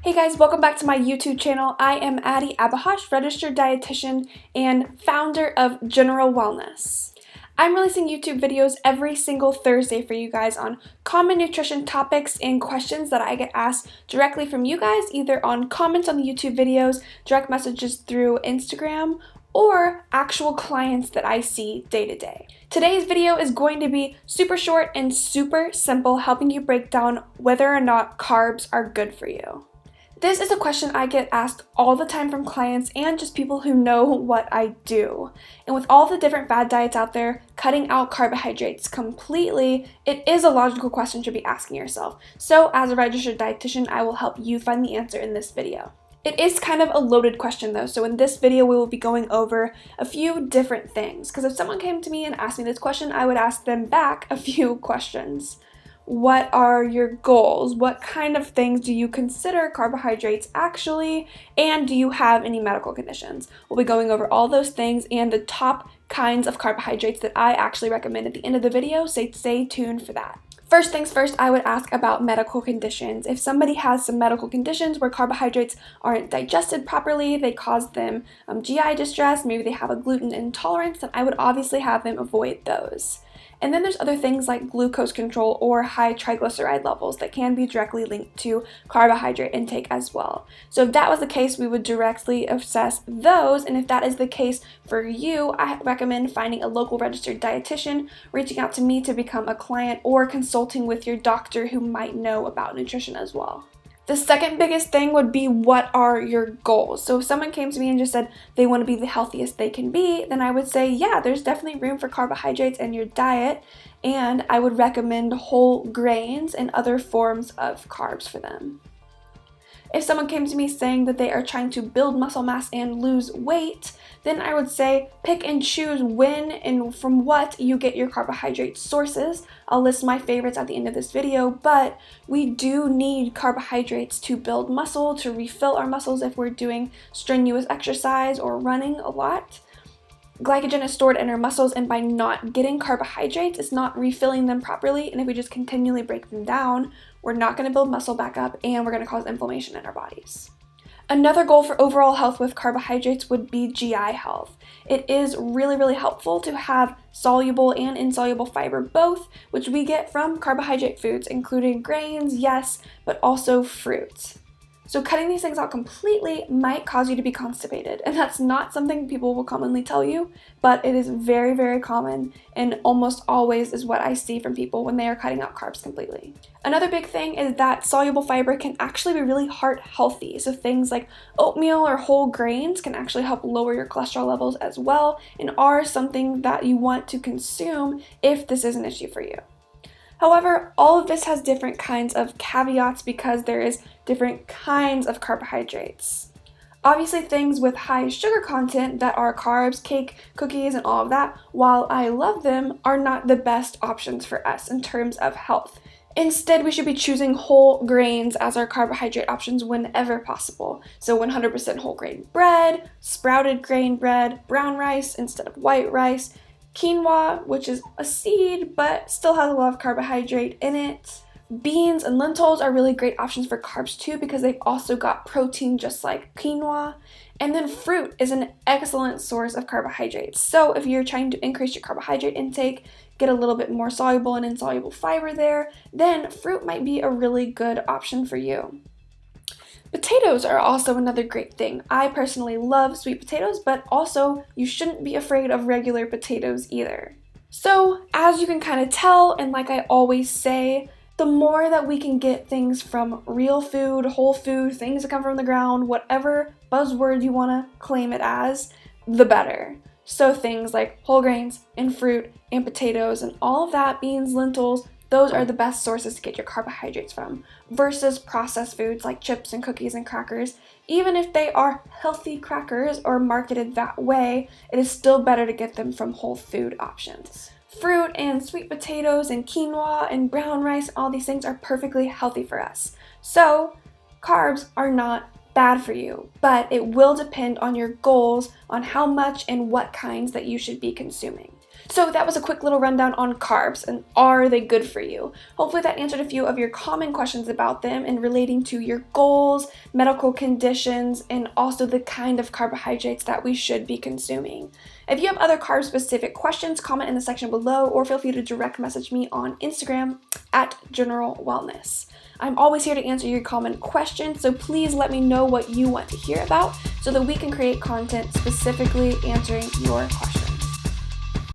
Hey guys, welcome back to my YouTube channel. I am Addie Abahash, registered dietitian and founder of General Wellness. I'm releasing YouTube videos every single Thursday for you guys on common nutrition topics and questions that I get asked directly from you guys, either on comments on the YouTube videos, direct messages through Instagram, or actual clients that I see day to day. Today's video is going to be super short and super simple, helping you break down whether or not carbs are good for you. This is a question I get asked all the time from clients and just people who know what I do. And with all the different fad diets out there, cutting out carbohydrates completely, it is a logical question to be asking yourself. So as a registered dietitian, I will help you find the answer in this video. It is kind of a loaded question though, so in this video we will be going over a few different things. Because if someone came to me and asked me this question, I would ask them back a few questions. What are your goals? What kind of things do you consider carbohydrates actually? And do you have any medical conditions? We'll be going over all those things and the top kinds of carbohydrates that I actually recommend at the end of the video, so stay tuned for that. First things first, I would ask about medical conditions. If somebody has some medical conditions where carbohydrates aren't digested properly, they cause them GI distress, maybe they have a gluten intolerance, then I would obviously have them avoid those. And then there's other things like glucose control or high triglyceride levels that can be directly linked to carbohydrate intake as well. So if that was the case, we would directly assess those. And if that is the case for you, I recommend finding a local registered dietitian, reaching out to me to become a client, or consulting with your doctor who might know about nutrition as well. The second biggest thing would be, what are your goals? So if someone came to me and just said they want to be the healthiest they can be, then I would say, yeah, there's definitely room for carbohydrates in your diet, and I would recommend whole grains and other forms of carbs for them. If someone came to me saying that they are trying to build muscle mass and lose weight, then I would say pick and choose when and from what you get your carbohydrate sources. I'll list my favorites at the end of this video, but we do need carbohydrates to build muscle, to refill our muscles if we're doing strenuous exercise or running a lot. Glycogen is stored in our muscles, and by not getting carbohydrates, it's not refilling them properly, and if we just continually break them down, we're not going to build muscle back up, and we're going to cause inflammation in our bodies. Another goal for overall health with carbohydrates would be GI health. It is really helpful to have soluble and insoluble fiber both, which we get from carbohydrate foods, including grains, yes, but also fruits. So cutting these things out completely might cause you to be constipated, and that's not something people will commonly tell you, but it is very common and almost always is what I see from people when they are cutting out carbs completely. Another big thing is that soluble fiber can actually be really heart healthy, so things like oatmeal or whole grains can actually help lower your cholesterol levels as well, and are something that you want to consume if this is an issue for you. However, all of this has different kinds of caveats because there is different kinds of carbohydrates. Obviously, things with high sugar content that are carbs, cake, cookies, and all of that, while I love them, are not the best options for us in terms of health. Instead, we should be choosing whole grains as our carbohydrate options whenever possible. So 100% whole grain bread, sprouted grain bread, brown rice instead of white rice, quinoa, which is a seed but still has a lot of carbohydrate in it. Beans and lentils are really great options for carbs too because they've also got protein just like quinoa. And then fruit is an excellent source of carbohydrates. So if you're trying to increase your carbohydrate intake, get a little bit more soluble and insoluble fiber there, then fruit might be a really good option for you. Potatoes are also another great thing. I personally love sweet potatoes, but also you shouldn't be afraid of regular potatoes either. So as you can kind of tell, and like I always say, the more that we can get things from real food, whole food, things that come from the ground, whatever buzzword you want to claim it as, the better. So things like whole grains and fruit and potatoes and all of that, beans, lentils, those are the best sources to get your carbohydrates from, versus processed foods like chips and cookies and crackers. Even if they are healthy crackers or marketed that way, it is still better to get them from whole food options. Fruit and sweet potatoes and quinoa and brown rice, all these things are perfectly healthy for us. So carbs are not bad for you, but it will depend on your goals on how much and what kinds that you should be consuming. So that was a quick little rundown on carbs and are they good for you? Hopefully that answered a few of your common questions about them and relating to your goals, medical conditions, and also the kind of carbohydrates that we should be consuming. If you have other carb specific questions, comment in the section below or feel free to direct message me on Instagram at General Wellness. I'm always here to answer your common questions, so please let me know what you want to hear about so that we can create content specifically answering your questions.